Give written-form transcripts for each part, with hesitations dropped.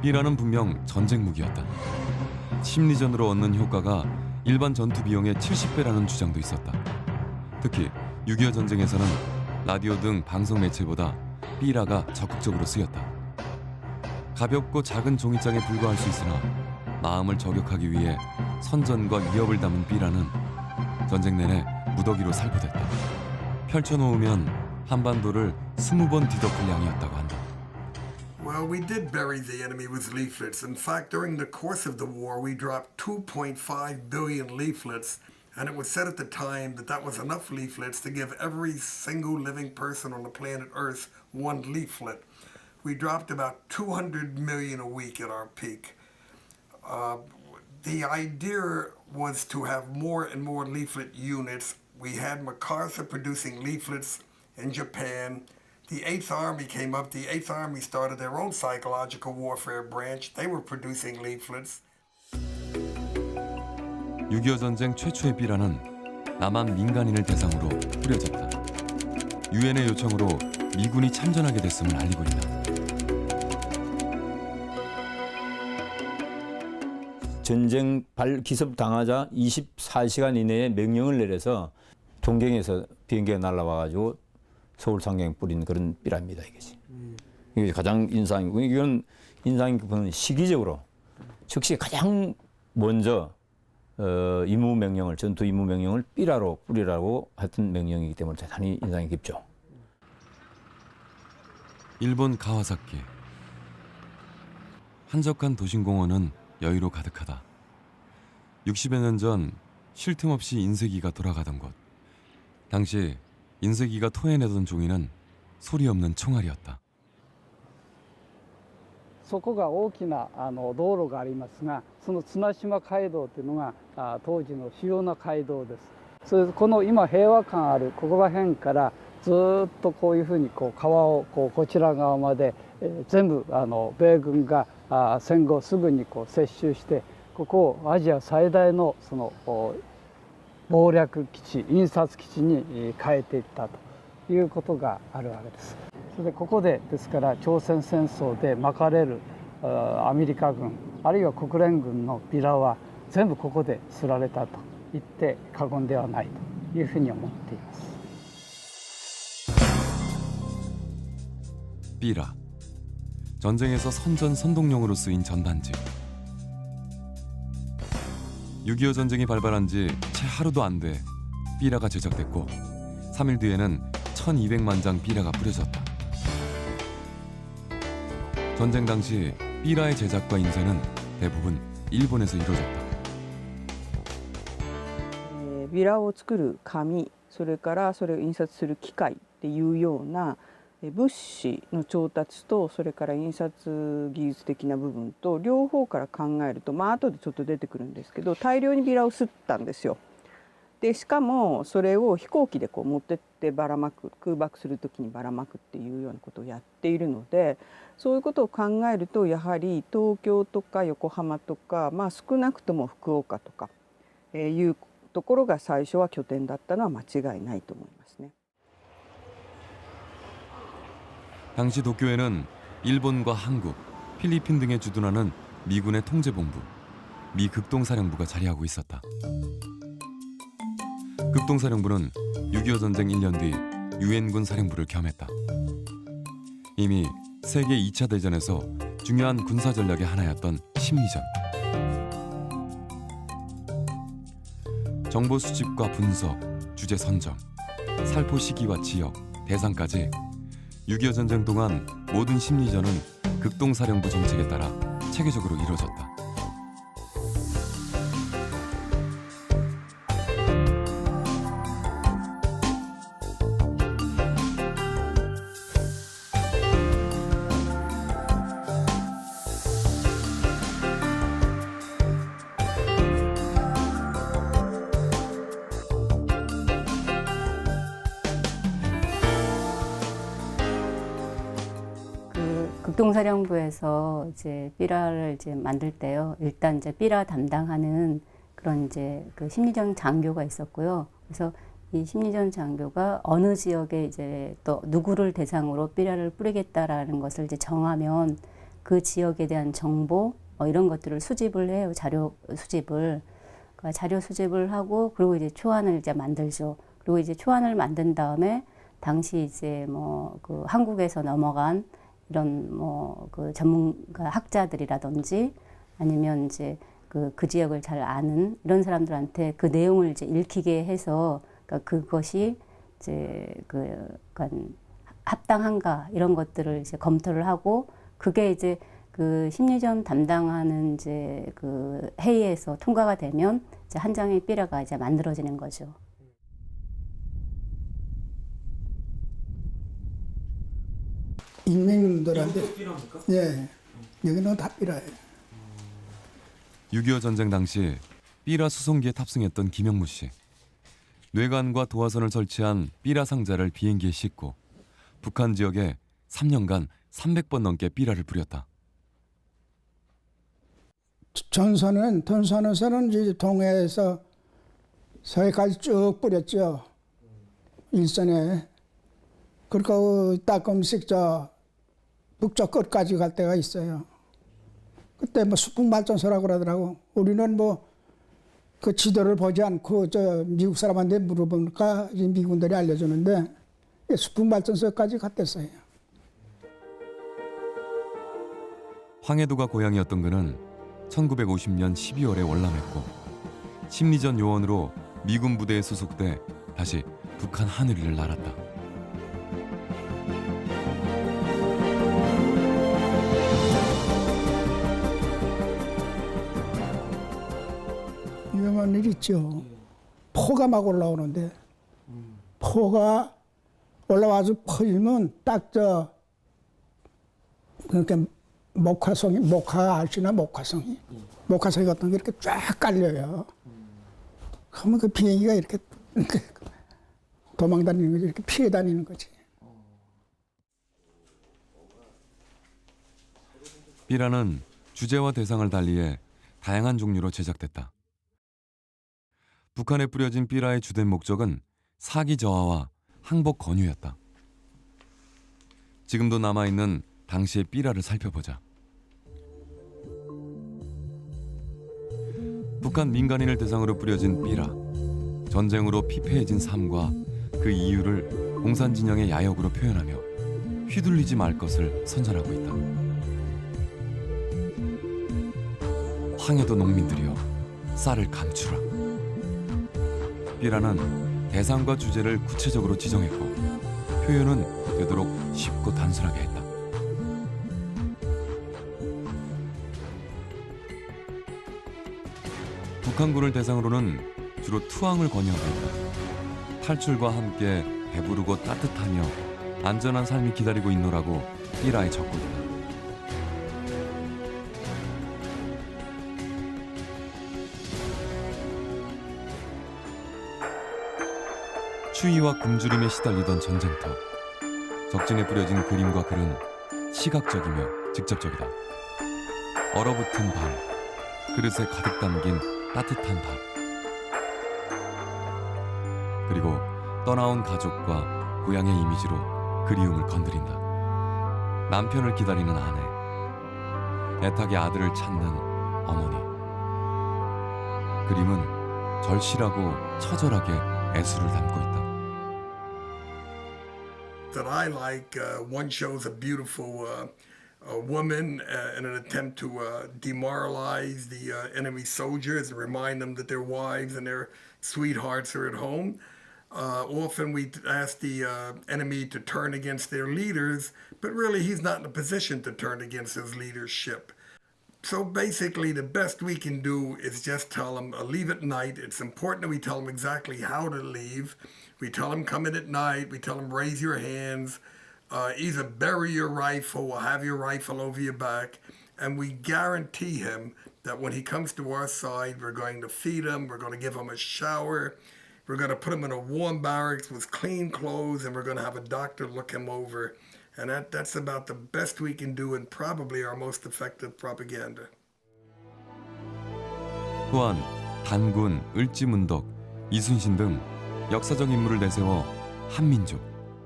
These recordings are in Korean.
삐라는 분명 전쟁 무기였다. 심리전으로 얻는 효과가 일반 전투 비용의 70배라는 주장도 있었다. 특히 6.25 전쟁에서는 라디오 등 방송 매체보다 삐라가 적극적으로 쓰였다. 가볍고 작은 종이장에 불과할 수 있으나 마음을 저격하기 위해 선전과 위협을 담은 삐라는 전쟁 내내 무더기로 살포됐다. 펼쳐놓으면 한반도를 20번 뒤덮을 양이었다고 한다. Well, we did bury the enemy with leaflets. In fact, during the course of the war, we dropped 2.5 billion leaflets, and it was said at the time that that was enough leaflets to give every single living person on the planet Earth one leaflet. We dropped about 200 million a week at our peak. The idea was to have more and more leaflet units. We had MacArthur producing leaflets in Japan. The 8th Army came up. The 8th Army started their own psychological warfare branch. They were producing leaflets. 6.25 전쟁 최초의 삐라는 남한 민간인을 대상으로 뿌려졌다. 유엔의 요청으로 미군이 참전하게 됐음을 알리고 있다. 전쟁 기습 당하자 24시간 이내에 명령을 내려서 동경에서 비행기가 날아와가지고 서울 상경에 뿌린 그런 삐라입니다, 이것이. 이게 가장 인상이고, 이건 인상 깊은 시기적으로 즉시 가장 먼저 임무 명령을, 전투 임무 명령을 삐라로 뿌리라고 했던 명령이기 때문에 대단히 인상이 깊죠. 일본 가와사키. 한적한 도심공원은 여유로 가득하다. 60여 년 전 쉴 틈 없이 인쇄기가 돌아가던 곳. 당시 인쇄기가 토해내던 종이는 소리 없는 총알이었다. そこが大きな道路がありますが、その綱島街道というのが当時の主要な街道です。それでこの今平和館あるここら辺からずっとこういうふうに川をこちら側まで全部米軍が戦後すぐに接収して、ここをアジア最大のその謀略基地、印刷基地に変えていったということがあるわけです。それでここでですから朝鮮戦争で巻かれるアメリカ軍あるいは国連軍のビラは全部ここで刷られたと言って過言ではないというふうに思っています。 삐라. 전쟁에서 선전 선동용으로 쓰인 전단지. 6.25 전쟁이 발발한 지 채 하루도 안 돼 삐라가 제작됐고 3일 뒤에는 1200만 장 삐라가 뿌려졌다. 전쟁 당시 삐라의 제작과 인쇄는 대부분 일본에서 이루어졌다. ビラを作る紙、それからそれを印刷する機械っていうような物資の調達とそれから印刷技術的な部分と両方から考えると、後でちょっと出てくるんですけど、大量にビラを刷ったんですよ。でしかもそれを飛行機で持ってってばらまく、空爆する時にばらまくっていうようなことをやっているので、そういうことを考えるとやはり東京とか横浜とか、少なくとも福岡とかいうところが最初は拠点だったのは間違いないと思いますね。 당시 도쿄에는 일본과 한국, 필리핀 등에 주둔하는 미군의 통제본부, 미 극동사령부가 자리하고 있었다. 극동사령부는 6.25 전쟁 1년 뒤 유엔군 사령부를 겸했다. 이미 세계 2차 대전에서 중요한 군사 전략의 하나였던 심리전. 정보 수집과 분석, 주제 선정, 살포 시기와 지역, 대상까지 6.25 전쟁 동안 모든 심리전은 극동사령부 정책에 따라 체계적으로 이루어졌다. 극동사령부에서 이제 삐라를 이제 만들 때요. 일단 이제 삐라 담당하는 그런 이제 그 심리전 장교가 있었고요. 그래서 이 심리전 장교가 어느 지역에 이제 또 누구를 대상으로 삐라를 뿌리겠다라는 것을 이제 정하면 그 지역에 대한 정보 이런 것들을 수집을 해요. 자료 수집을. 그러니까 자료 수집을 하고 그리고 이제 초안을 이제 만들죠. 그리고 이제 초안을 만든 다음에 당시 이제 뭐 그 한국에서 넘어간 이런 뭐 그 전문가 학자들이라든지 아니면 이제 그 지역을 잘 아는 이런 사람들한테 그 내용을 이제 읽히게 해서 그러니까 그것이 이제 약간 합당한가 이런 것들을 이제 검토를 하고 그게 이제 그 심리전 담당하는 이제 그 회의에서 통과가 되면 이제 한 장의 삐라가 이제 만들어지는 거죠. 인민들한테 예, 여기는 다 삐라예요. 6.25 전쟁 당시 삐라 수송기에 탑승했던 김영무 씨. 뇌관과 도화선을 설치한 삐라 상자를 비행기에 싣고 북한 지역에 3년간 300번 넘게 삐라를 뿌렸다. 전선에서는 이제 동해에서 서해까지 쭉 뿌렸죠. 일선에. 그러니까 따끔씩 저 북쪽 끝까지 갈 때가 있어요. 그때 뭐 수풍 발전소라고 그러더라고. 우리는 뭐 그 지도를 보지 않고 저 미국 사람한테 물어보니까 이제 미군들이 알려주는데 수풍 발전소까지 갔댔어요. 황해도가 고향이었던 그는 1950년 12월에 월남했고 심리전 요원으로 미군 부대에 소속돼 다시 북한 하늘을 날았다. 위험한 일 있죠. 포가 막 올라오는데 포가 올라와서 퍼지면 딱 저 그러니까 목화 아시나 목화성이 같은 게 이렇게 쫙 깔려요. 그러면 그 비행기가 이렇게 도망 다니는 거지, 이렇게 피해 다니는 거지. 삐라는 주제와 대상을 달리해 다양한 종류로 제작됐다. 북한에 뿌려진 삐라의 주된 목적은 사기 저하와 항복 권유였다. 지금도 남아있는 당시의 삐라를 살펴보자. 북한 민간인을 대상으로 뿌려진 삐라. 전쟁으로 피폐해진 삶과 그 이유를 공산진영의 야욕으로 표현하며 휘둘리지 말 것을 선전하고 있다. 황해도 농민들이여 쌀을 감추라. 삐라는 대상과 주제를 구체적으로 지정했고 표현은 되도록 쉽고 단순하게 했다. 북한군을 대상으로는 주로 투항을 권유하고 있다. 탈출과 함께 배부르고 따뜻하며 안전한 삶이 기다리고 있노라고 삐라에 적고 있다. 추위와 굶주림에 시달리던 전쟁터. 적진에 뿌려진 그림과 글은 시각적이며 직접적이다. 얼어붙은 발, 그릇에 가득 담긴 따뜻한 밥. 그리고 떠나온 가족과 고향의 이미지로 그리움을 건드린다. 남편을 기다리는 아내, 애타게 아들을 찾는 어머니. 그림은 절실하고 처절하게 애수를 담고 있다. That I like, one shows a beautiful a woman in an attempt to demoralize the enemy soldiers and remind them that their wives and their sweethearts are at home. Often we ask the enemy to turn against their leaders, but really he's not in a position to turn against his leadership. So basically the best we can do is just tell them leave at night. It's important that we tell them exactly how to leave. We tell them come in at night. We tell them raise your hands. Either bury your rifle or have your rifle over your back. And we guarantee him that when he comes to our side, we're going to feed him, we're going to give him a shower, we're going to put him in a warm barracks with clean clothes, and we're going to have a doctor look him over. And that's about the best we can do and probably our most effective propaganda. 또한 단군, 을지문덕, 이순신 등 역사적 인물을 내세워 한민족,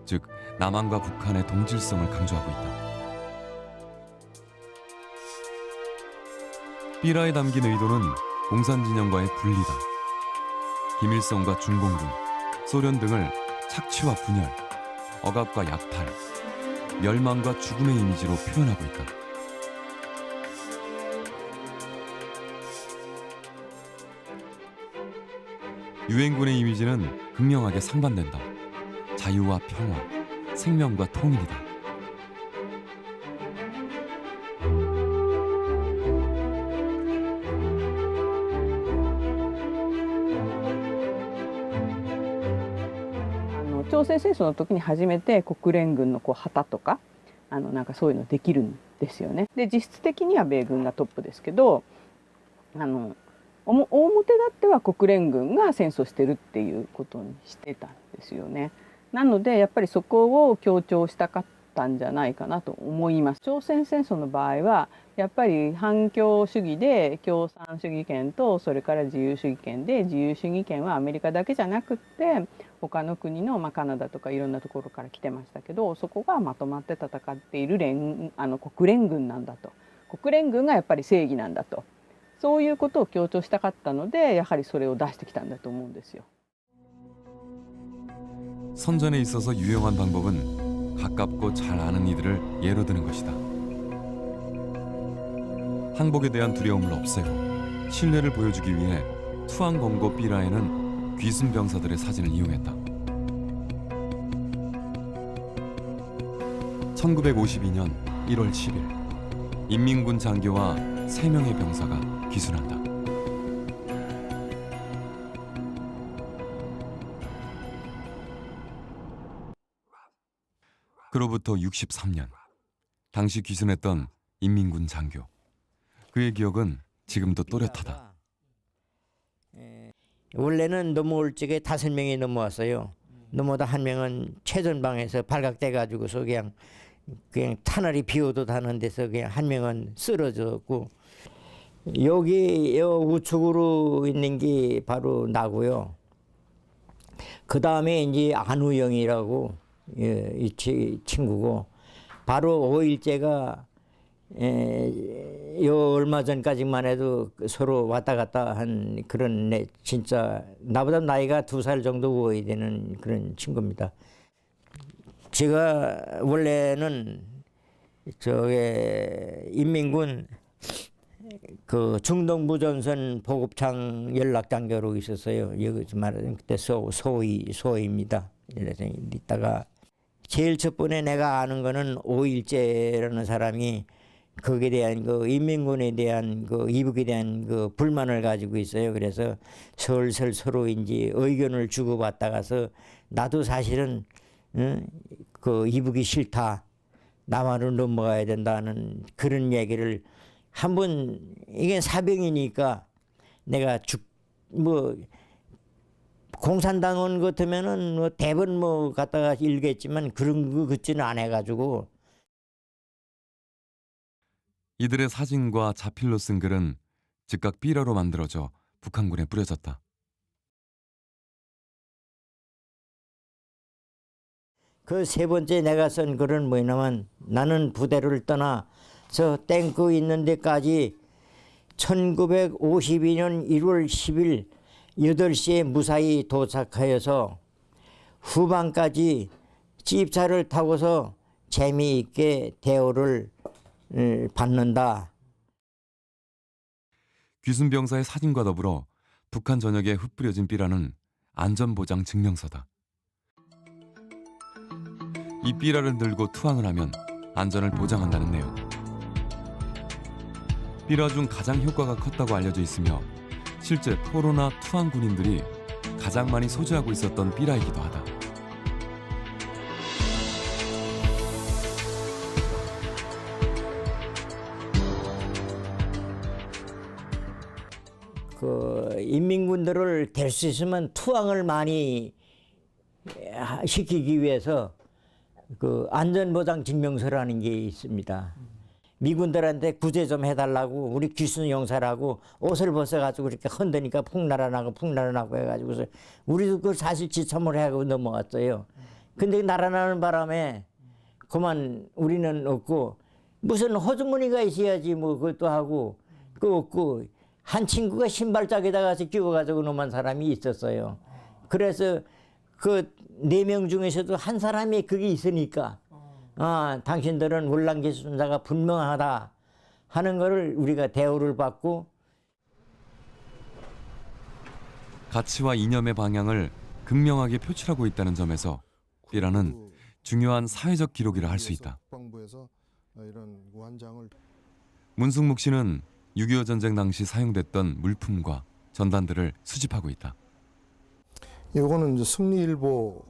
즉 남한과 북한의 동질성을 강조하고 있다. 삐라에 담긴 의도는 공산 진영과의 분리다. 김일성과 중공군, 소련 등을 착취와 분열, 억압과 약탈, 멸망과 죽음의 이미지로 표현하고 있다. 유엔군의 이미지는 극명하게 상반된다. 자유와 평화, 생명과 통일이다.あの朝鮮戦争の時に初めて国連軍のこう旗とかなんかそういうのできるんですよね。で実質的には米軍がトップですけど表立っては国連軍が戦争してるっていうことにしてたんですよね。なのでやっぱりそこを強調したかったんじゃないかなと思います。朝鮮戦争の場合はやっぱり反共主義で共産主義権とそれから自由主義権で、自由主義権はアメリカだけじゃなくって他の国の、カナダとかいろんなところから来てましたけど、そこがまとまって戦っている国連軍なんだと、国連軍がやっぱり正義なんだと、そういうことを強調したかったのでやはりそれを出してきたんだと思うんですよ。 선전에 있어서 유용한 방법은 가깝고 잘 아는 이들을 예로 드는 것이다. 항복에 대한 두려움을 없애고 신뢰를 보여주기 위해 투항공고 삐라에는 귀순 병사들의 사진을 이용했다. 1952년 1월 10일 인민군 장교와 3명의 병사가 귀순한다. 그로부터 63년, 당시 귀순했던 인민군 장교. 그의 기억은 지금도 또렷하다. 원래는 넘어올 적에 5명이 넘어왔어요. 넘어다 한 명은 최전방에서 발각돼가지고서 그냥 터널이 비어도 다는 데서 그냥 한 명은 쓰러졌고, 여기 우측으로 있는 게 바로 나고요. 그 다음에 이제 안우영이라고 이 친구고, 바로 5일째가 얼마 전까지만 해도 서로 왔다 갔다 한 그런 진짜 나보다 나이가 2살 정도 보여야 되는 그런 친구입니다. 제가 원래는 인민군 그 중동부전선 보급창 연락장교로 있었어요. 여기 말하는 그때 소위입니다. 이래서 있다가 제일 첫 번에 내가 아는 거는 5일째라는 사람이 거기에 대한 그 인민군에 대한 그 이북에 대한 그 불만을 가지고 있어요. 그래서 슬슬 서로 이제 의견을 주고받다가서 나도 사실은 그 이북이 싫다, 남한으로 넘어가야 된다는 그런 얘기를 한번, 이게 사병이니까 내가 공산당원 같으면은 대번 갖다가 읽겠지만 그런 거 같지는 안 해가지고. 이들의 사진과 자필로 쓴 글은 즉각 삐라로 만들어져 북한군에 뿌려졌다. 그 세 번째 내가 쓴 글은 뭐냐면, 나는 부대를 떠나 저 탱크 있는 데까지 1952년 1월 10일 8시에 무사히 도착하여서 후반까지 집차를 타고서 재미있게 대우를 받는다. 귀순병사의 사진과 더불어 북한 전역에 흩뿌려진 삐라는 안전보장 증명서다. 이 삐라를 들고 투항을 하면 안전을 보장한다는 내용. 삐라 중 가장 효과가 컸다고 알려져 있으며 실제 포로나 투항 군인들이 가장 많이 소지하고 있었던 삐라이기도 하다. 그 인민군들을 될 수 있으면 투항을 많이 시키기 위해서 그 안전보장 증명서라는 게 있습니다. 미군들한테 구제 좀 해달라고, 우리 귀순 용사라고 옷을 벗어가지고 이렇게 흔드니까 풍날아나고 해가지고서 우리도 그걸 사실 지참을 하고 넘어왔어요. 근데 날아나는 바람에 그만 우리는 없고, 무슨 호주머니가 있어야지 뭐 그것도 하고, 한 친구가 신발짝에다가 끼워가지고 놓은 사람이 있었어요. 그래서 그 4명 중에서도 한 사람이 그게 있으니까 당신들은 월남기 순사가 분명하다 하는 거를 우리가 대우를 받고 가치와 이념의 방향을 극명하게 표출하고 있다는 점에서 삐라는 중요한 사회적 기록이라 할 수 있다. 문승묵 씨는 6.25 전쟁 당시 사용됐던 물품과 전단들을 수집하고 있다. 이거는 이제 승리일보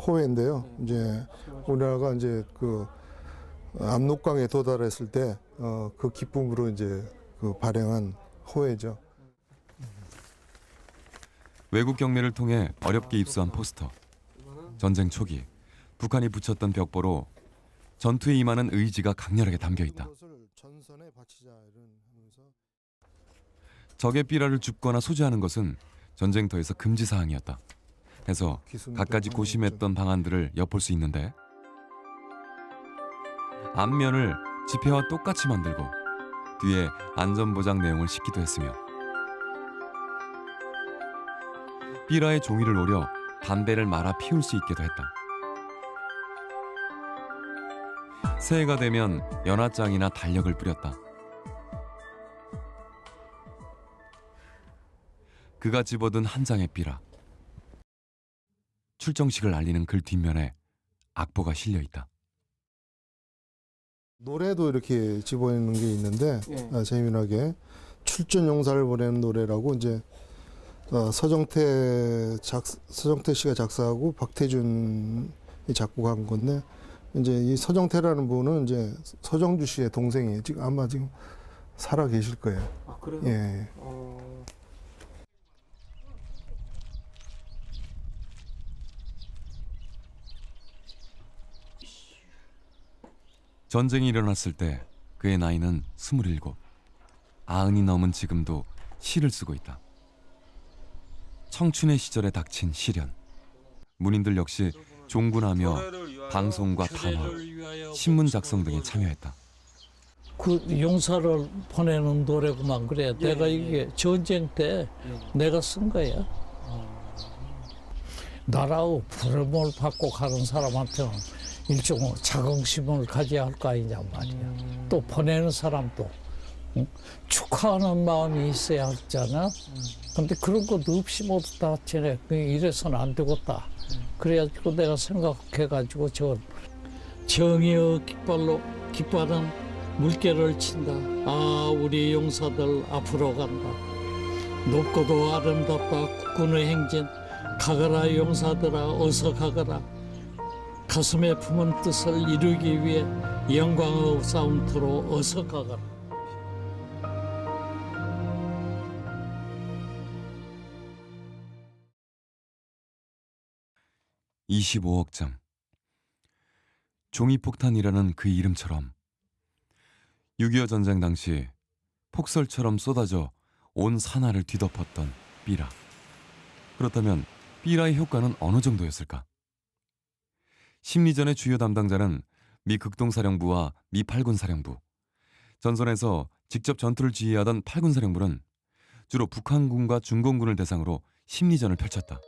호회인데요. 이제 우리나라가 이제 그 압록강에 도달했을 때 그 기쁨으로 이제 그 발행한 호회죠. 외국 경매를 통해 어렵게 입수한 포스터. 전쟁 초기 북한이 붙였던 벽보로 전투에 임하는 의지가 강렬하게 담겨 있다. 적의 삐라를 줍거나 소지하는 것은 전쟁터에서 금지 사항이었다. 해서 갖가지 고심했던 방안들을 엿볼 수 있는데 앞면을 지폐와 똑같이 만들고 뒤에 안전보장 내용을 싣기도 했으며 삐라의 종이를 노려 담배를 말아 피울 수 있게도 했다. 새해가 되면 연화장이나 달력을 뿌렸다. 그가 집어든 한 장의 삐라. 출정식을 알리는 글 뒷면에 악보가 실려 있다. 노래도 이렇게 집어있는 게 있는데 재미나게 출전 용사를 보내는 노래라고 이제 서정태 씨가 작사하고 박태준이 작곡한 건데 이제 이 서정태라는 분은 이제 서정주 씨의 동생이에요. 지금 아마 지금 살아 계실 거예요. 아, 그래요? 예. 전쟁이 일어났을 때 그의 나이는 27. 90이 넘은 지금도 시를 쓰고 있다. 청춘의 시절에 닥친 시련. 문인들 역시 종군하며 방송과 단화, 신문 작성 등에 참여했다. 그 용사를 보내는 노래구만. 그래. 내가 이게 전쟁 때 내가 쓴 거야. 나라의 부름을 받고 가는 사람한테는 일종의 자긍심을 가져야 할 거 아니냐 말이야. 또 보내는 사람도 축하하는 마음이 있어야 하잖아. 근데 그런 것도 없이 모두 다 쟤네 이래서는 안 되겠다. 그래가지고 내가 생각해가지고 저 정의의 깃발은 물결을 친다. 아, 우리 용사들 앞으로 간다. 높고도 아름답다 국군의 행진. 가거라 용사들아, 어서 가거라. 가슴에 품은 뜻을 이루기 위해 영광의 싸움터로 어서 가거라. (25억 장) 종이폭탄이라는 그 이름처럼 6.25 전쟁 당시 폭설처럼 쏟아져 온 산하를 뒤덮었던 삐라. 그렇다면 삐라의 효과는 어느 정도였을까? 심리전의 주요 담당자는 미 극동사령부와 미 8군 사령부. 전선에서 직접 전투를 지휘하던 8군 사령부는 주로 북한군과 중공군을 대상으로 심리전을 펼쳤다.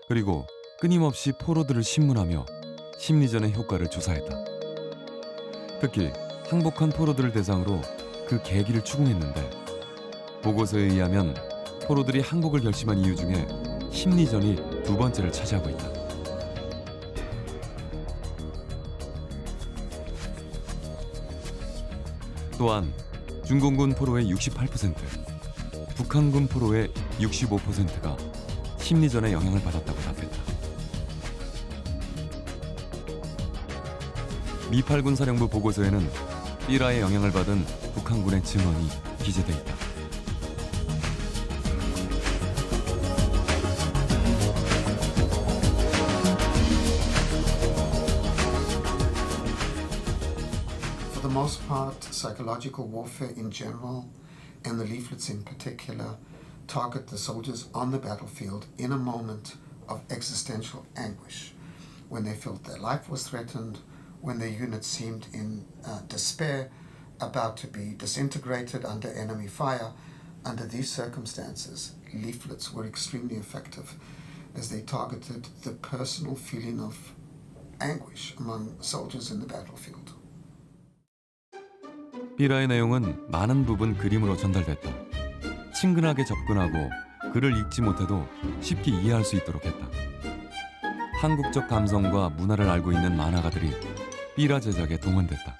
그리고 끊임없이 포로들을 신문하며 심리전의 효과를 조사했다. 특히 항복한 포로들을 대상으로 그 계기를 추궁했는데 보고서에 의하면 포로들이 항복을 결심한 이유 중에 심리전이 2번째를 차지하고 있다. 또한 중공군 포로의 68%, 북한군 포로의 65%가 심리전의 영향을 받았다고 답했다. 미 8군 사령부 보고서에는 삐라의 영향을 받은 북한군의 증언이 기재돼 있다. For the most part, psychological warfare in general, and the leaflets in particular, target the soldiers on the battlefield in a moment of existential anguish, when they felt their life was threatened, when their unit seemed in despair, about to be disintegrated under enemy fire. Under these circumstances, leaflets were extremely effective as they targeted the personal feeling of anguish among soldiers in the battlefield. 삐라의 내용은 많은 부분 그림으로 전달됐다. 친근하게 접근하고 글을 읽지 못해도 쉽게 이해할 수 있도록 했다. 한국적 감성과 문화를 알고 있는 만화가들이 삐라 제작에 동원됐다.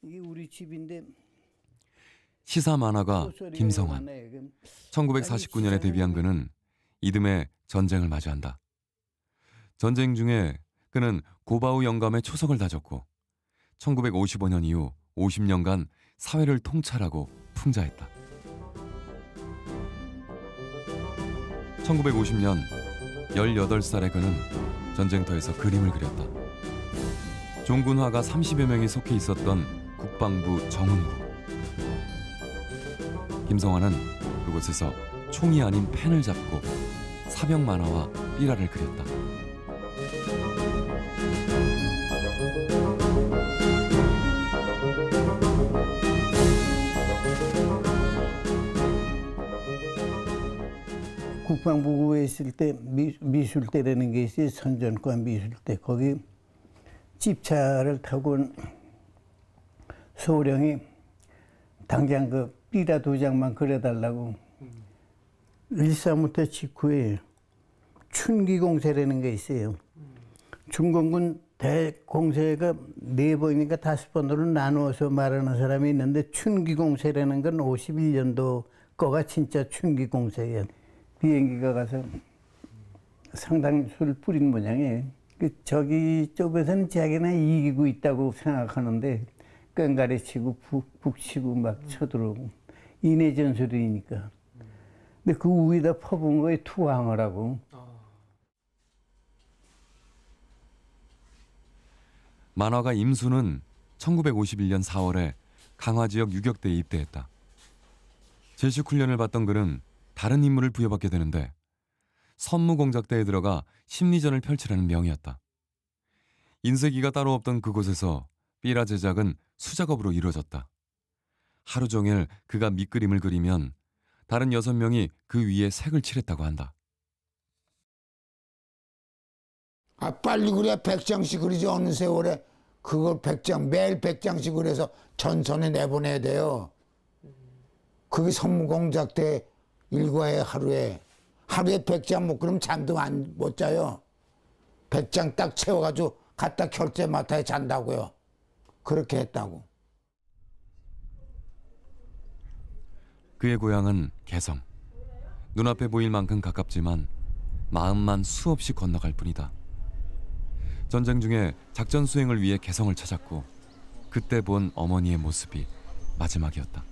이게 우리 집인데 시사 만화가 김성환. 1949년에 데뷔한 그는 이듬해 전쟁을 맞이한다. 전쟁 중에 그는 고바우 영감의 초석을 다졌고 1955년 이후 50년간 사회를 통찰하고 풍자했다. 1950년 18살의 그는 전쟁터에서 그림을 그렸다. 종군화가 30여 명이 속해 있었던 국방부 정훈부. 김성환은 그곳에서 총이 아닌 펜을 잡고 사병 만화와 삐라를 그렸다. 국방부에 있을 때 미술대라는 게 있어요. 선전과 미술대. 거기 집차를 타고 온 소령이 당장 그 삐라 도장만 그려달라고 1.3부터 직후에 춘기공세라는 게 있어요. 중공군 대공세가 4번인가 5번으로 나누어서 말하는 사람이 있는데 춘기공세라는 건 51년도 거가 진짜 춘기공세예요. 비행기가 가서 상당히 수를 뿌린 모양이에요. 저기 쪽에서는 자기나 이기고 있다고 생각하는데 깽가리 치고 북치고 막 쳐들어오고 인해 전술이니까. 근데 그 위에다 퍼본 거에 투항을 하고. 만화가 임수는 1951년 4월에 강화 지역 유격대에 입대했다. 제식 훈련을 받던 그는 다른 임무를 부여받게 되는데 선무공작대에 들어가 심리전을 펼치라는 명이었다. 인쇄기가 따로 없던 그곳에서 삐라 제작은 수작업으로 이루어졌다. 하루 종일 그가 밑그림을 그리면 다른 6명이 그 위에 색을 칠했다고 한다. 아 빨리 그래 100장씩 그리지 어느 세월에 그걸 100장 매일 100장씩 그려서 전선에 내보내야 돼요. 그게 선무공작대 일과에 하루에 100장 못 그러면 잠도 못 자요. 100장 딱 채워가지고 갖다 결제마타에 잔다고요. 그렇게 했다고. 그의 고향은 개성. 눈앞에 보일 만큼 가깝지만 마음만 수없이 건너갈 뿐이다. 전쟁 중에 작전 수행을 위해 개성을 찾았고 그때 본 어머니의 모습이 마지막이었다.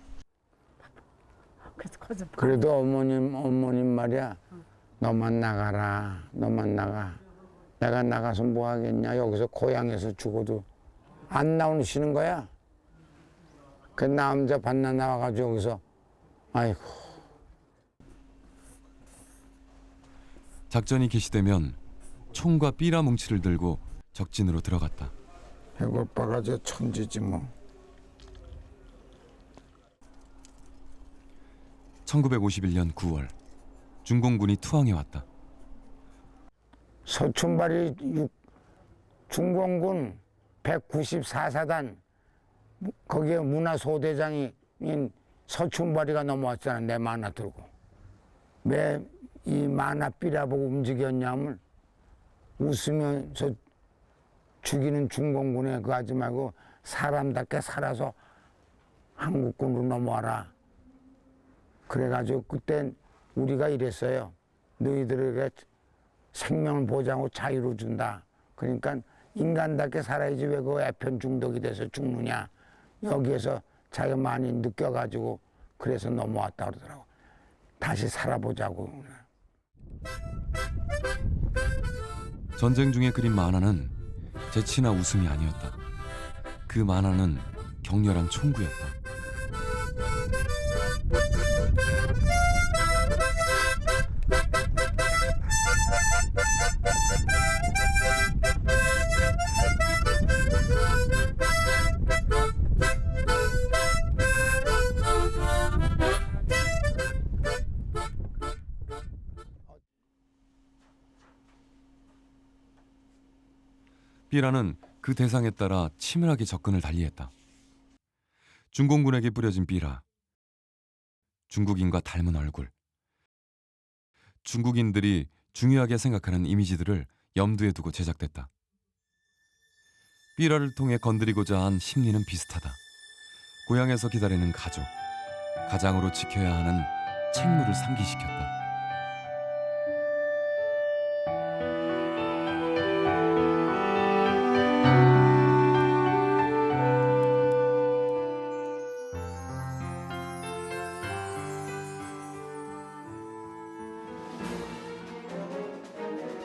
그래도 어머님 말이야. 너만 나가라. 너만 나가. 내가 나가서 뭐 하겠냐. 여기서 고향에서 죽어도 안 나오시는 거야. 그 남자 반나 나와가지고 여기서 아이고. 작전이 개시되면 총과 삐라 뭉치를 들고 적진으로 들어갔다. 해골바가 저 천지지 뭐. 1951년 9월 중공군이 투항해 왔다. 서춘발이 중공군 194사단 거기에 문화소대장인 서춘발이가 넘어왔잖아. 내 만화 들고. 왜 이 만화 삐라 보고 움직였냐면 웃으면서 죽이는 중공군에 그거 하지 말고 사람답게 살아서 한국군으로 넘어와라. 그래가지고 그때 우리가 이랬어요. 너희들에게 생명을 보장하고 자유를 준다. 그러니까 인간답게 살아야지 왜 그 애편 중독이 돼서 죽느냐. 여기에서 자기가 많이 느껴가지고 그래서 넘어왔다 그러더라고. 다시 살아보자고. 전쟁 중에 그린 만화는 재치나 웃음이 아니었다. 그 만화는 격렬한 총구였다. 삐라는 그 대상에 따라 치밀하게 접근을 달리했다. 중공군에게 뿌려진 삐라. 중국인과 닮은 얼굴. 중국인들이 중요하게 생각하는 이미지들을 염두에 두고 제작됐다. 삐라를 통해 건드리고자 한 심리는 비슷하다. 고향에서 기다리는 가족, 가장으로 지켜야 하는 책무를 상기시켰다.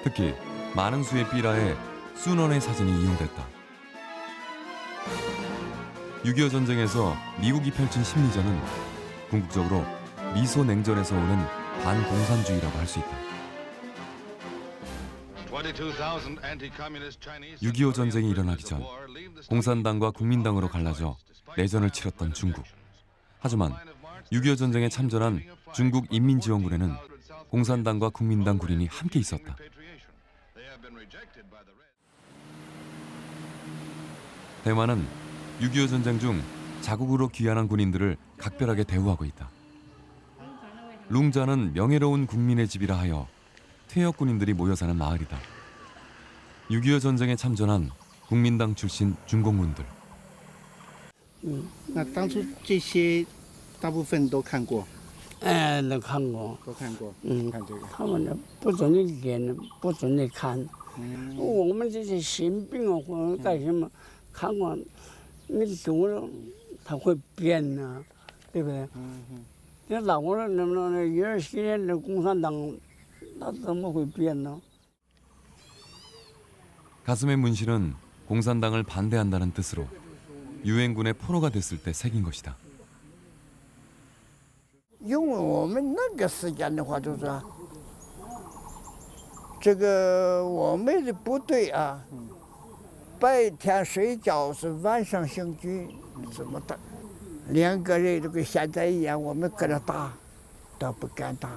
특히 많은 수의 삐라에 순원의 사진이 이용됐다. 6.25 전쟁에서 미국이 펼친 심리전은 궁극적으로 미소 냉전에서 오는 반공산주의라고 할 수 있다. 6.25 전쟁이 일어나기 전 공산당과 국민당으로 갈라져 내전을 치렀던 중국. 하지만 6.25 전쟁에 참전한 중국 인민지원군에는 공산당과 국민당 군인이 함께 있었다. 대만은 6.25 전쟁 중 자국으로 귀환한 군인들을 각별하게 대우하고 있다. 룽자는 명예로운 국민의 집이라 하여 퇴역 군인들이 모여 사는 마을이다. 6.25 전쟁에 참전한 국민당 출신 중공군들. 那当初这些大部分都看过。哎，都看过，都看过。看这个。他们呢不准你演，不准你看。我们这些新兵啊或者干什么，看过，你读了，他会变呐，对不对？你老了那20年的共产党，那怎么会变呢？ 가슴의 문신은 공산당을 반대한다는 뜻으로 유엔군의 포로가 됐을 때 새긴 것이다. 因为我们那个时间的话，就是这个我们的部队啊，白天睡觉是晚上行军，这么的，2个人就跟现在一样，我们搁这打，都不敢打，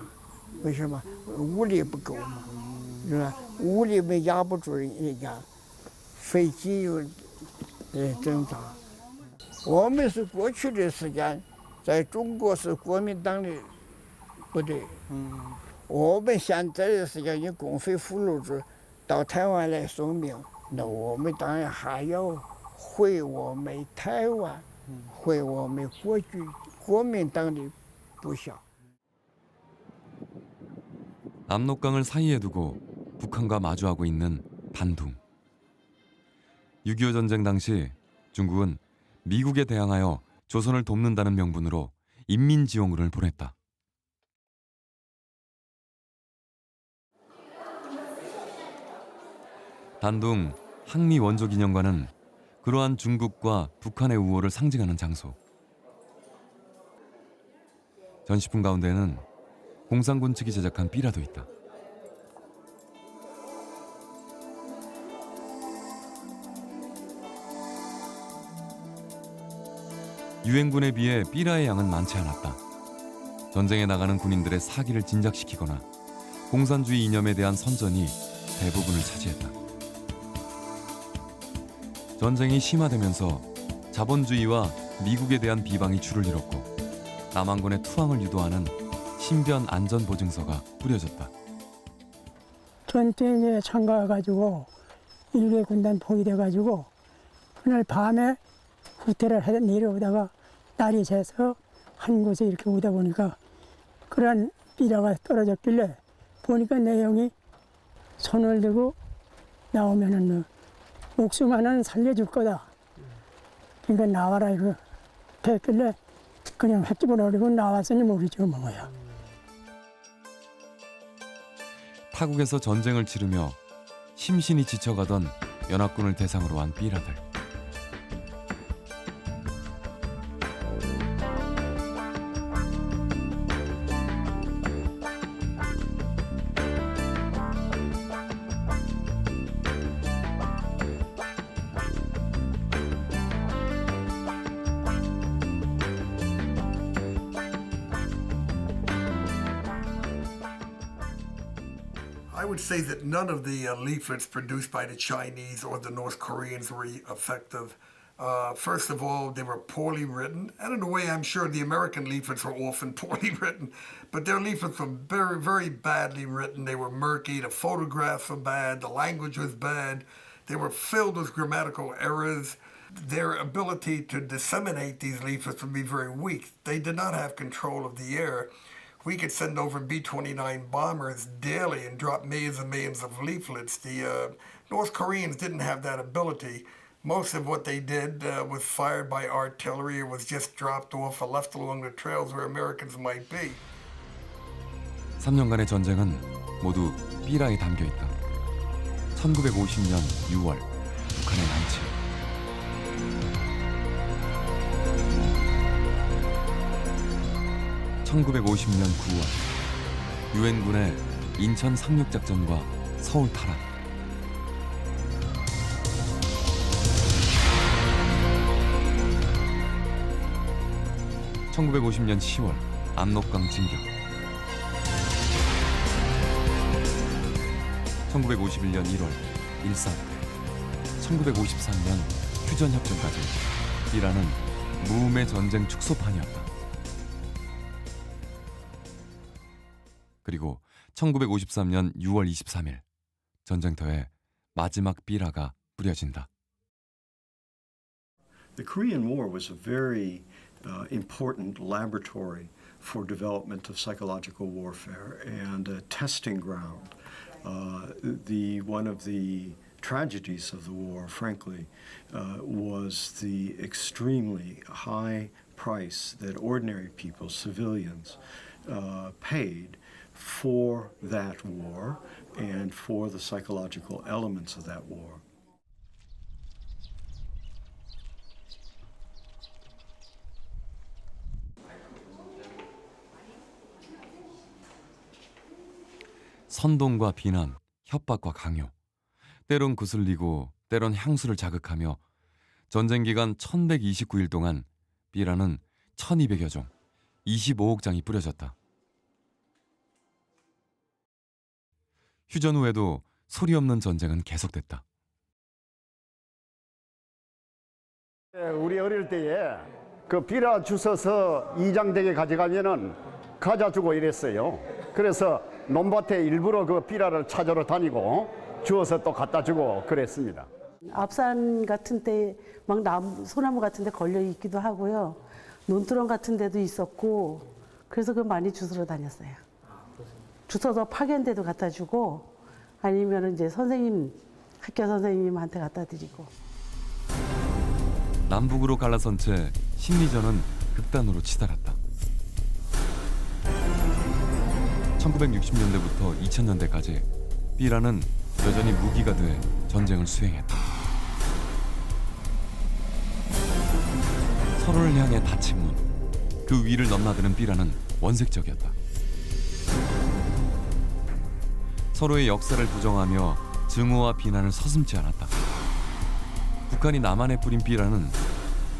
为什么？武力不够嘛，是吧？武力没压不住人家，飞机又挣扎。我们是过去的时间。 在中国是国民党的部队，我们现在的时间以共匪俘虏制到台湾来送命，那我们当然还要回我们台湾，回我们国民党的部下。 압록강을 사이에 두고 북한과 마주하고 있는 단둥. 6.25 전쟁 당시 중국은 미국에 대항하여 조선을 돕는다는 명분으로 인민지원군을 보냈다. 단둥 항미원조기념관은 그러한 중국과 북한의 우호를 상징하는 장소. 전시품 가운데는 공산군 측이 제작한 삐라도 있다. 유엔군에 비해 삐라의 양은 많지 않았다. 전쟁에 나가는 군인들의 사기를 진작시키거나 공산주의 이념에 대한 선전이 대부분을 차지했다. 전쟁이 심화되면서 자본주의와 미국에 대한 비방이 줄을 잃었고 남한군의 투항을 유도하는 신변 안전보증서가 뿌려졌다. 전쟁에 참가해가지고 일개 군단 포위돼가지고 그날 밤에 후퇴를 해 내려오다가 날이 새서 한 곳에 이렇게 오다 보니까 그런 삐라가 떨어졌길래 보니까 내용이 손을 들고 나오면은 목숨 하나는 살려줄 거다. 그러니까 나와라 이거 했길래 그냥 획집어버리고 나왔으니 모르죠 뭐야. 타국에서 전쟁을 치르며 심신이 지쳐가던 연합군을 대상으로 한 삐라들. I I would say that none of the leaflets produced by the Chinese or the North Koreans were effective. First of all, they were poorly written, and in a way, I'm sure the American leaflets were often poorly written, but their leaflets were very, very badly written. They were murky, the photographs were bad, the language was bad, they were filled with grammatical errors. Their ability to disseminate these leaflets would be very weak. They did not have control of the air. We could send over B-29 bombers daily and drop millions and millions of leaflets. The North Koreans didn't have that ability. Most of what they did was fired by artillery or was just dropped off or left along the trails where Americans might be. 3년간의 전쟁은 모두 삐라에 담겨 있다. 1950년 6월 북한의 남침. 1950년 9월 유엔군의 인천 상륙작전과 서울 탈환. 1950년 10월 압록강 진격. 1951년 1월 일사태. 1953년 휴전협정까지 이라는 무음의 전쟁 축소판이었다. 그리고 1953년 6월 23일 전쟁터에 마지막 삐라가 뿌려진다. The Korean War was a very important laboratory for development of psychological warfare and a testing ground. One of the tragedies of the war, frankly, was the extremely high price that ordinary people, civilians, paid for that war and for the psychological elements of that war. 선동과 비난, 협박과 강요, 때론 구슬리고 때론 향수를 자극하며 전쟁 기간 1129일 동안 삐라는 1200여 종, 25억 장이 뿌려졌다. 휴전 후에도 소리 없는 전쟁은 계속됐다. 우리 어릴 때에 그 삐라 주워서 이장댁에 가져가면은 과자 주고 이랬어요. 그래서 논밭에 일부러 그 삐라를 찾으러 다니고 주워서 또 갖다 주고 그랬습니다. 앞산 같은 데 막 소나무 같은 데 걸려 있기도 하고요. 논두렁 같은 데도 있었고 그래서 그 많이 주스러 다녔어요. 주워서 파견대도 갖다 주고 아니면 이제 학교 선생님한테 갖다 드리고. 남북으로 갈라선 채 심리전은 극단으로 치달았다. 1960년대부터 2000년대까지 삐라는 여전히 무기가 돼 전쟁을 수행했다. 서로를 향해 닫힌 문, 그 위를 넘나드는 삐라는 원색적이었다. 서로의 역사를 부정하며 증오와 비난을 서슴지 않았다. 북한이 남한에 뿌린 삐라는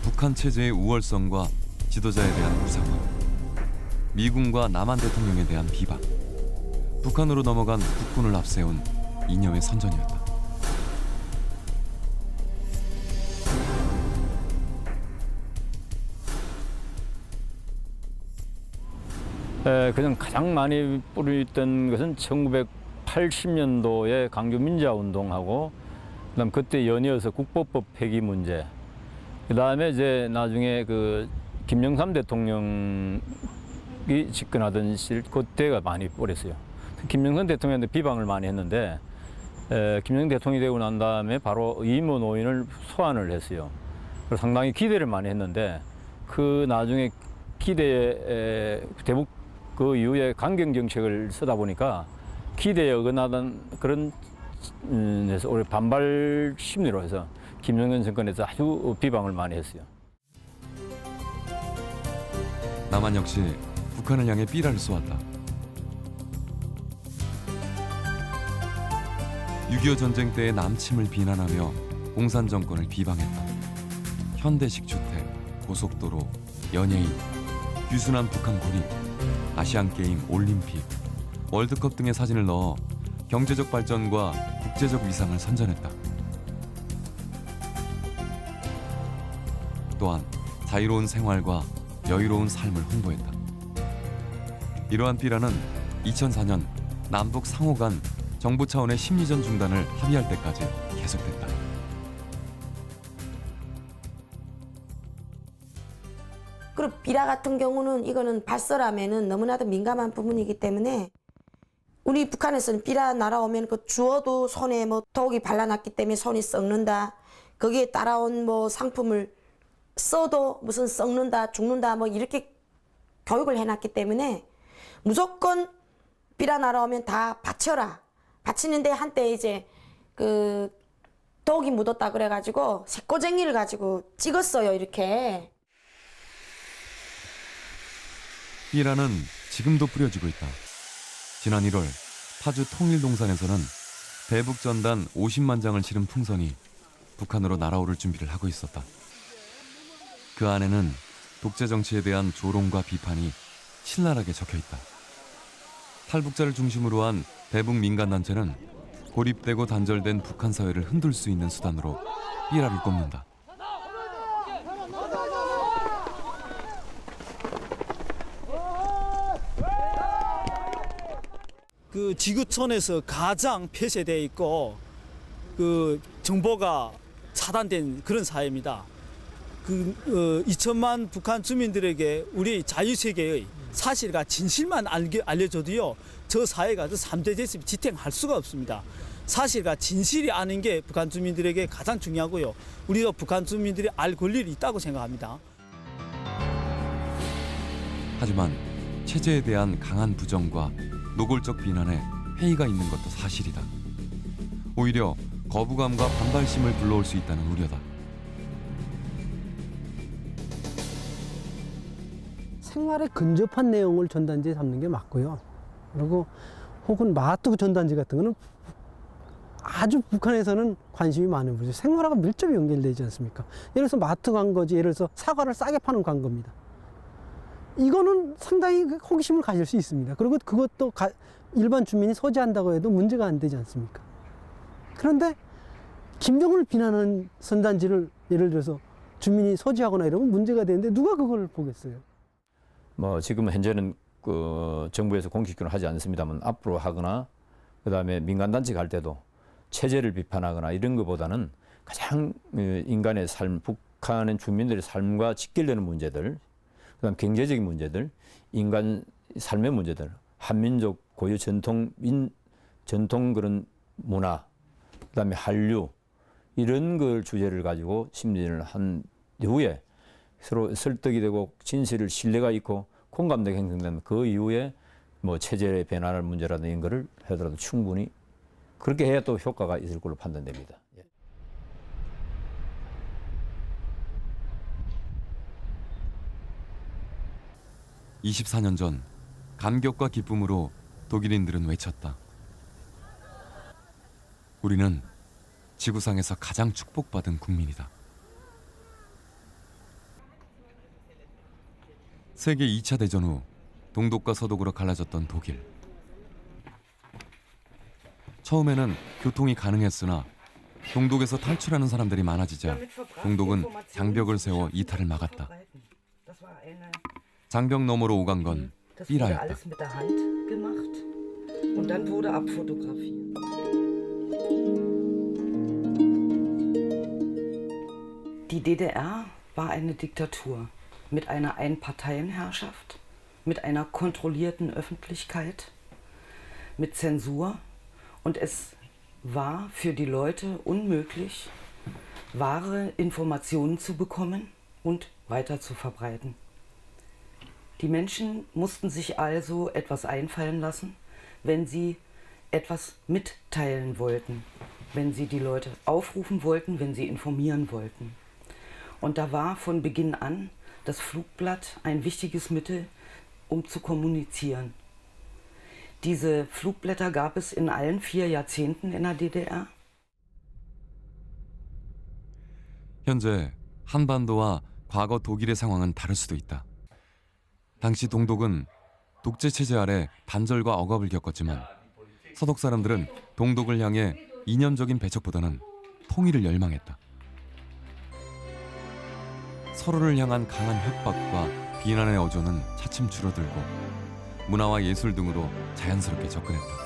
북한 체제의 우월성과 지도자에 대한 무상화, 미군과 남한 대통령에 대한 비방, 북한으로 넘어간 국군을 앞세운 이념의 선전이었다. 그냥 가장 많이 뿌리던 것은 1980년도에 강주 민주화운동하고 그다음 그때 연이어서 국보법 폐기 문제, 그다음에 이제 나중에 그 김영삼 대통령이 집권하던 그때가 많이 뿌렸어요. 김영삼 대통령한테 비방을 많이 했는데 김영삼 대통령이 되고 난 다음에 바로 이모 노인을 소환을 했어요. 그래서 상당히 기대를 많이 했는데 그 나중에 기대에 대북 그 이후에 강경 정책을 쓰다 보니까 기대에 어긋나던 그런 해서 올해 반발 심리로 해서 김정은 정권에서 아주 비방을 많이 했어요. 남한 역시 북한을 향해 삐라를 쏘았다. 6.25 전쟁 때의 남침을 비난하며 공산 정권을 비방했다. 현대식 주택, 고속도로, 연예인, 유순한 북한 군인, 아시안게임, 올림픽, 월드컵 등의 사진을 넣어 경제적 발전과 국제적 위상을 선전했다. 또한 자유로운 생활과 여유로운 삶을 홍보했다. 이러한 삐라는 2004년 남북 상호 간 정부 차원의 심리전 중단을 합의할 때까지 계속됐다. 그리고 삐라 같은 경우는 이거는 발설하면은 너무나도 민감한 부분이기 때문에 우리 북한에서는 삐라 날아오면 그 주워도 손에 뭐 독이 발라놨기 때문에 손이 썩는다. 거기에 따라온 뭐 상품을 써도 무슨 썩는다, 죽는다 뭐 이렇게 교육을 해놨기 때문에 무조건 삐라 날아오면 다 바쳐라. 바치는데 한때 이제 그 독이 묻었다 그래가지고 새꼬쟁이를 가지고 찍었어요, 이렇게. 삐라는 지금도 뿌려지고 있다. 지난 1월 파주 통일동산에서는 대북전단 50만 장을 실은 풍선이 북한으로 날아오를 준비를 하고 있었다. 그 안에는 독재 정치에 대한 조롱과 비판이 신랄하게 적혀 있다. 탈북자를 중심으로 한 대북 민간단체는 고립되고 단절된 북한 사회를 흔들 수 있는 수단으로 삐라를 꼽는다. 그 지구촌에서 가장 폐쇄되어 있고 그 정보가 차단된 그런 사회입니다. 2천만 북한 주민들에게 우리 자유세계의 사실과 진실만 알려줘도요, 저 사회가 저 3대 제습이 지탱할 수가 없습니다. 사실과 진실이 아는 게 북한 주민들에게 가장 중요하고요. 우리도 북한 주민들이 알 권리가 있다고 생각합니다. 하지만 체제에 대한 강한 부정과 노골적 비난에 회의가 있는 것도 사실이다. 오히려 거부감과 반발심을 불러올 수 있다는 우려다. 생활에 근접한 내용을 전단지에 담는 게 맞고요. 그리고 혹은 마트구 전단지 같은 거는 아주 북한에서는 관심이 많은 거죠. 생활하고 밀접히 연결되지 않습니까? 예를 들어서 마트 광고지, 예를 들어서 사과를 싸게 파는 광고입니다. 이거는 상당히 호기심을 가질 수 있습니다. 그리고 그것도 일반 주민이 소지한다고 해도 문제가 안 되지 않습니까? 그런데 김정은을 비난하는 선단지를 예를 들어서 주민이 소지하거나 이러면 문제가 되는데 누가 그걸 보겠어요? 뭐 지금 현재는 그 정부에서 공식적으로 하지 않습니다만 앞으로 하거나 그다음에 민간단체 갈 때도 체제를 비판하거나 이런 것보다는 가장 인간의 삶, 북한의 주민들의 삶과 직결되는 문제들, 그다음 경제적인 문제들, 인간 삶의 문제들, 한민족 고유 전통 그런 문화, 그다음에 한류 이런 걸 주제를 가지고 심리전을 한 이후에 서로 설득이 되고 진실을 신뢰가 있고 공감대가 형성된 그 이후에 뭐 체제의 변화할 문제라든지 이런 거를 하더라도 충분히 그렇게 해야 또 효과가 있을 걸로 판단됩니다. 24년 전 감격과 기쁨으로 독일인들은 외쳤다. 우리는 지구상에서 가장 축복받은 국민이다. 세계 2차 대전 후 동독과 서독으로 갈라졌던 독일. 처음에는 교통이 가능했으나 동독에서 탈출하는 사람들이 많아지자 동독은 장벽을 세워 이탈을 막았다. 장벽 너머로 오간 건 삐라였다. Die DDR war eine Diktatur mit einer Einparteienherrschaft, mit einer kontrollierten Öffentlichkeit, mit Zensur, und es war für die Leute unmöglich, wahre Informationen zu bekommen und weiter zu verbreiten. Die Menschen mussten sich also etwas einfallen lassen, wenn sie etwas mitteilen wollten, wenn sie die Leute aufrufen wollten, wenn sie informieren wollten. Und da war von Beginn an das Flugblatt ein wichtiges Mittel, um zu kommunizieren. Diese Flugblätter gab es in allen 4 Jahrzehnten in der DDR. 현재 한반도와 과거 독일의 상황은 다를 수도 있다. 당시 동독은 독재 체제 아래 단절과 억압을 겪었지만 서독 사람들은 동독을 향해 이념적인 배척보다는 통일을 열망했다. 서로를 향한 강한 협박과 비난의 어조는 차츰 줄어들고 문화와 예술 등으로 자연스럽게 접근했다.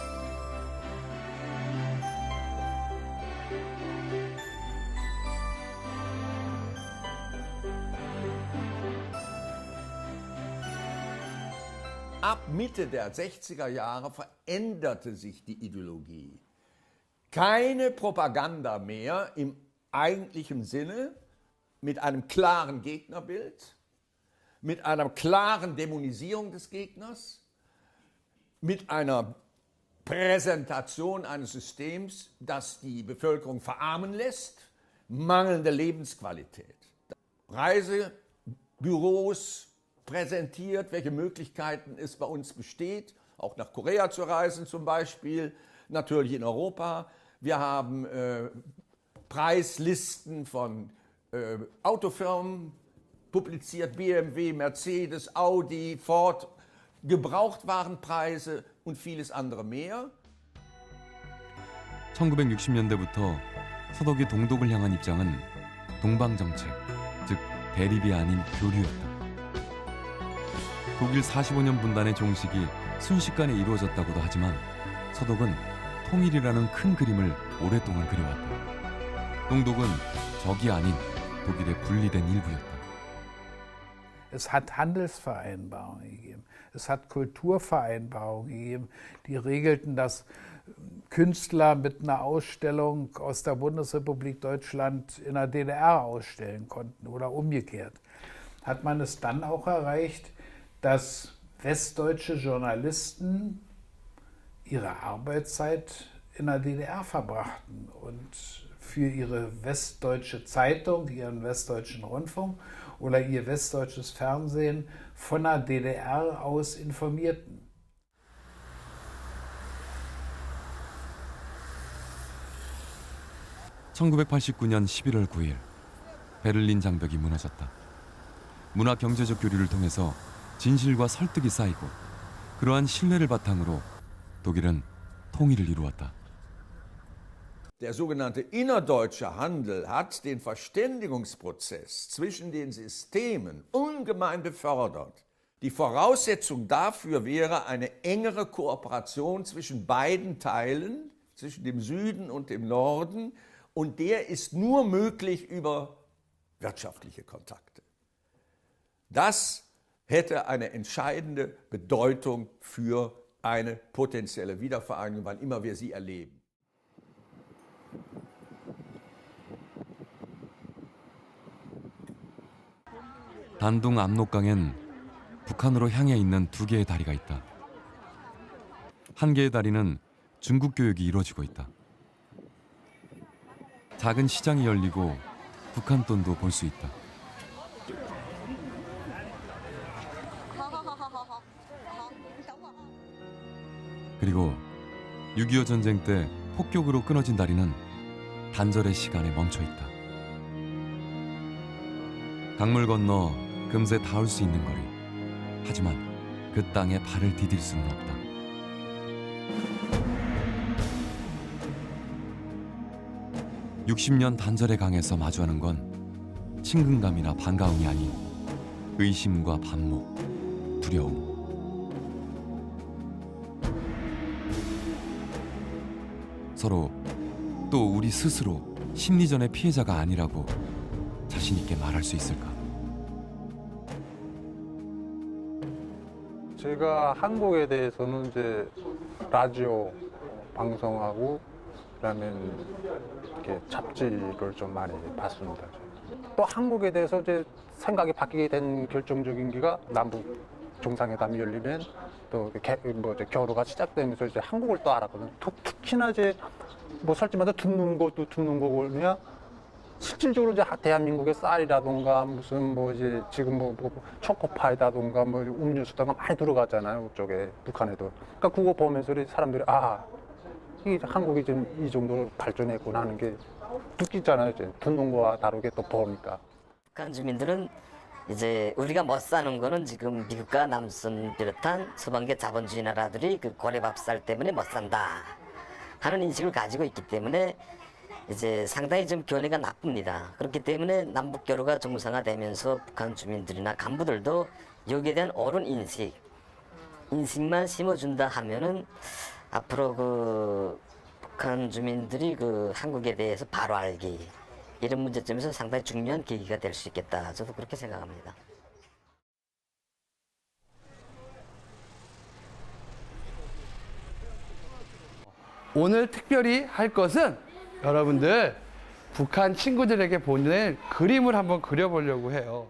Ab Mitte der 60er Jahre veränderte sich die Ideologie. Keine Propaganda mehr im eigentlichen Sinne, mit einem klaren Gegnerbild, mit einer klaren Dämonisierung des Gegners, mit einer Präsentation eines Systems, das die Bevölkerung verarmen lässt, mangelnde Lebensqualität. Reisebüros präsentiert, welche Möglichkeiten es bei uns besteht, auch nach Korea zu reisen zum Beispiel, natürlich in Europa. Wir haben Preislisten von Autofirmen publiziert, BMW, Mercedes, Audi, Ford, Gebrauchtwarenpreise und vieles andere mehr. 1960년대부터 서독이 동독을 향한 입장은 동방정책, 즉 대립이 아닌 교류였다. 독일 45년 분단의 종식이 순식간에 이루어졌다고도 하지만 서독은 통일이라는 큰 그림을 오랫동안 그려왔다. 동독은 적이 아닌 독일의 분리된 일부였다. Es hat Handelsvereinbarungen gegeben, es hat Kulturvereinbarungen gegeben, die regelten, dass Künstler mit einer Ausstellung aus der Bundesrepublik Deutschland in der DDR ausstellen konnten oder umgekehrt. Hat man es dann auch erreicht, dass westdeutsche Journalisten ihre Arbeitszeit in der DDR verbrachten und für ihre westdeutsche Zeitung, ihren westdeutschen Rundfunk oder ihr westdeutsches Fernsehen von der DDR aus informierten. (1989년 11월 9일) 베를린 장벽이 무너졌다. 문화 경제적 교류를 통해서 진실과 설득이 쌓이고 그러한 신뢰를 바탕으로 독일은 통일을 이루었다. Der sogenannte innerdeutsche Handel hat den Verständigungsprozess zwischen den Systemen ungemein befördert. Die Voraussetzung dafür wäre eine engere Kooperation zwischen beiden Teilen, zwischen dem Süden und dem Norden, und der ist nur möglich über wirtschaftliche Kontakte. Das hätte eine entscheidende Bedeutung für eine potenzielle Wiedervereinigung, wann immer wir sie erleben. 단둥 압록강엔 북한으로 향해 있는 두 개의 다리가 있다. 한 개의 다리는 중국 교육이 이루어지고 있다. 작은 시장이 열리고 북한 돈도 볼 수 있다. 그리고 6.25 전쟁 때 폭격으로 끊어진 다리는 단절의 시간에 멈춰 있다. 강물 건너 금세 닿을 수 있는 거리. 하지만 그 땅에 발을 디딜 수는 없다. (60년) 단절의 강에서 마주하는 건 친근감이나 반가움이 아닌 의심과 반목, 두려움. 서로 또 우리 스스로 심리전의 피해자가 아니라고 자신 있게 말할 수 있을까? 제가 한국에 대해서는 이제 라디오 방송하고 그다음에 이렇게 잡지를 좀 많이 봤습니다. 또 한국에 대해서 이제 생각이 바뀌게 된 결정적인 기가 남북 정상회담이 열리면 또 겨루가 시작되면서 이제 한국을 또 알았거든요. 특히나 이제 뭐 솔직히 듣는 것도 듣는 거고 그냥 실질적으로 이제 대한민국의 쌀이라든가 무슨 뭐 이제 지금 뭐 초코파이라든가 뭐 음료수다가 많이 들어가잖아요. 그쪽에 북한에도. 그러니까 그거 보면서 사람들이 이게 한국이 지금 이 정도로 발전했구나 하는 게 느끼잖아요. 이제 듣는 거와 다르게 또 보니까. 북한 주민들은 이제 우리가 못 사는 거는 지금 미국과 남선 비롯한 서방계 자본주의 나라들이 그 고래밥살 때문에 못 산다 하는 인식을 가지고 있기 때문에 이제 상당히 좀 견해가 나쁩니다. 그렇기 때문에 남북 교류가 정상화되면서 북한 주민들이나 간부들도 여기에 대한 옳은 인식만 심어준다 하면은 앞으로 그 북한 주민들이 그 한국에 대해서 바로 알기 이런 문제점에서 상당히 중요한 계기가 될 수 있겠다. 저도 그렇게 생각합니다. 오늘 특별히 할 것은 여러분들 북한 친구들에게 보낼 그림을 한번 그려보려고 해요.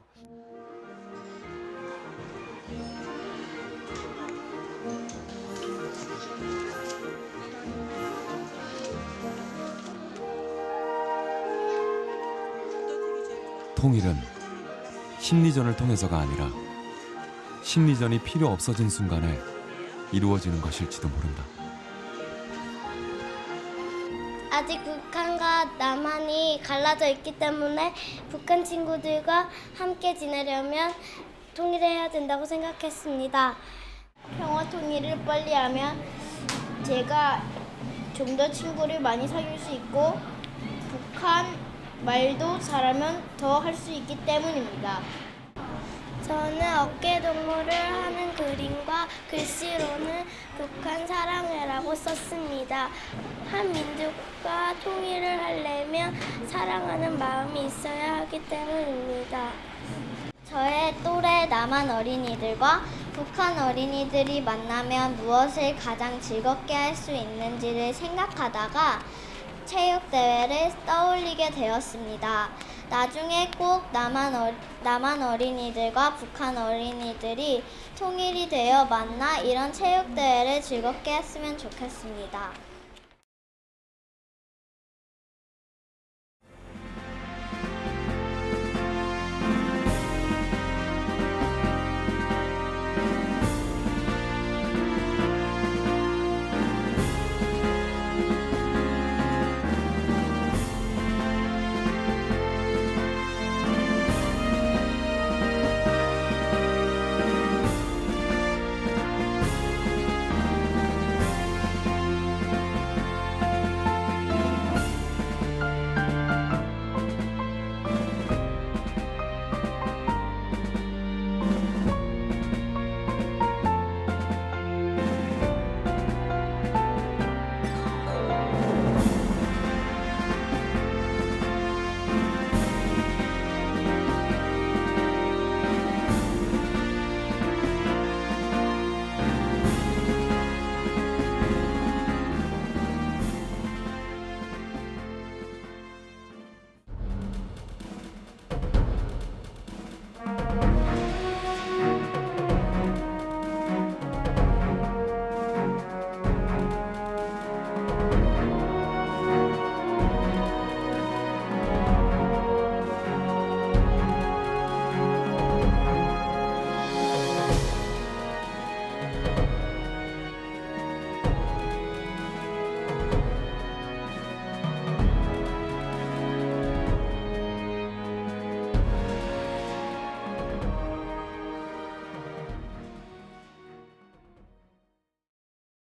통일은 심리전을 통해서가 아니라 심리전이 필요 없어진 순간에 이루어지는 것일지도 모른다. 아직 북한과 남한이 갈라져 있기 때문에 북한 친구들과 함께 지내려면 통일해야 된다고 생각했습니다. 평화 통일을 빨리 하면 제가 좀 더 친구를 많이 사귈 수 있고 북한 말도 잘하면 더 할 수 있기 때문입니다. 저는 어깨동무를 하는 그림과 글씨로는 북한 사랑해라고 썼습니다. 한 민족과 통일을 하려면 사랑하는 마음이 있어야 하기 때문입니다. 저의 또래 남한 어린이들과 북한 어린이들이 만나면 무엇을 가장 즐겁게 할 수 있는지를 생각하다가 체육대회를 떠올리게 되었습니다. 나중에 꼭 남한 어린이들과 북한 어린이들이 통일이 되어 만나 이런 체육대회를 즐겁게 했으면 좋겠습니다.